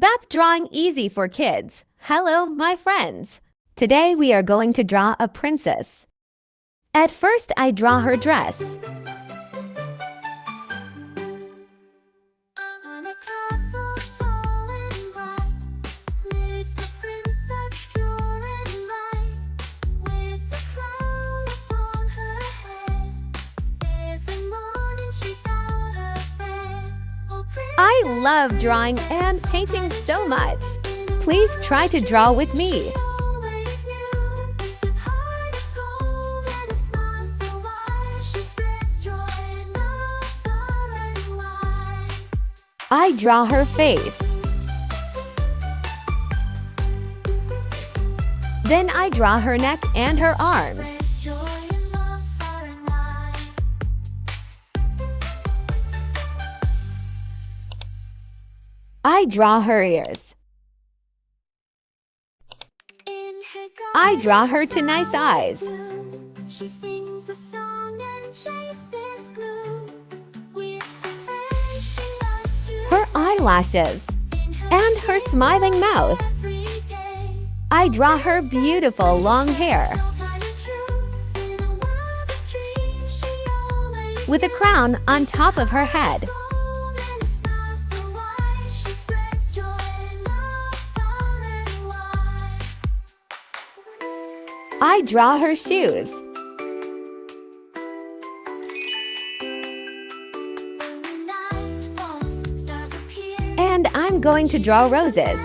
BEP Drawing Easy for Kids. Hello, my friends. Today we are going to draw a princess. At first, I draw her dress. I love drawing and painting so much. Please try to draw with me. I draw her face. Then I draw her neck and her arms. I draw her ears. I draw her two nice eyes. Her eyelashes and her smiling mouth. I draw her beautiful long hair with a crown on top of her head. I draw her shoes. And I'm going to draw roses.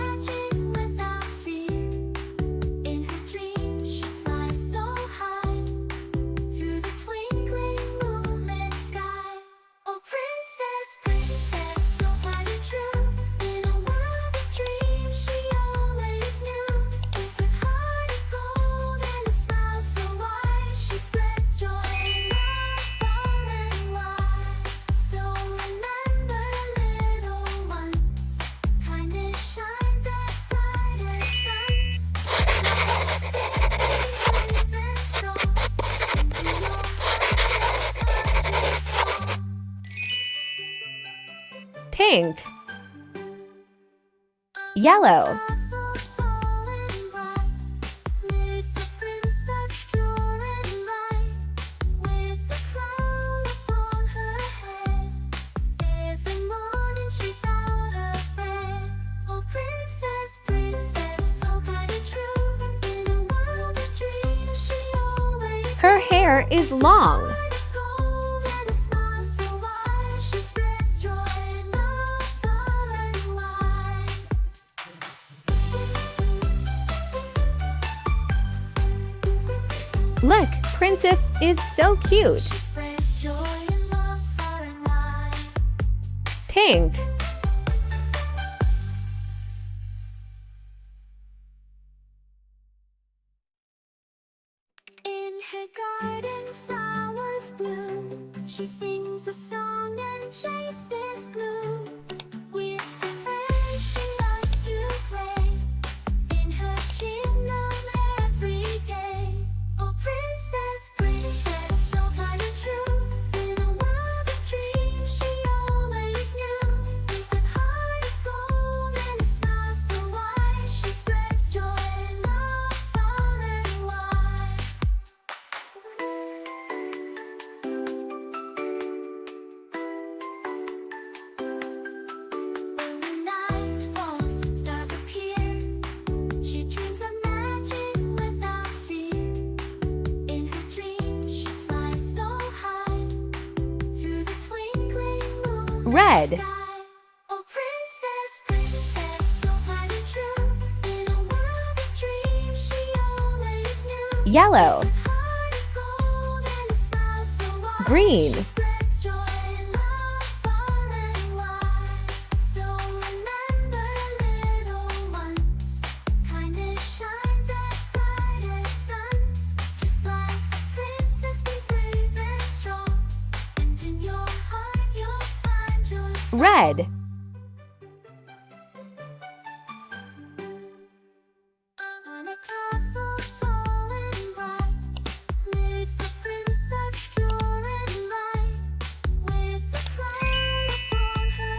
Pink, yellow, her hair is long. Look, Princess is so cute. Pink. In her garden, flowers bloom. She sings a song and chases gloom. With her friends, she loves to play. In her kingdom every day. Oh, princess, princess, so kind and true. In a world of dreams, she always knew. With a heart of gold and a smile so wide, she spreads joy and love far and wide. When night falls, stars appear. She dreams of magic without fear. In her dreams, she flies so high through the twinkling moon. Red. Sky. Oh, princess, princess, so kind and true. In a world of dreams, she always knew. Yellow, Heart of gold and a smile so wide. green, She spreads joy and love far and wide. So remember, little ones, kindness shines as bright as suns. Just like a princess, be brave and strong. And in your heart, you'll find your song. red, On a castle tall and bright lives a princess pure and light, with a crown upon her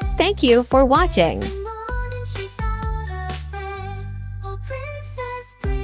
head. Thank you for watching. Every morning she spring.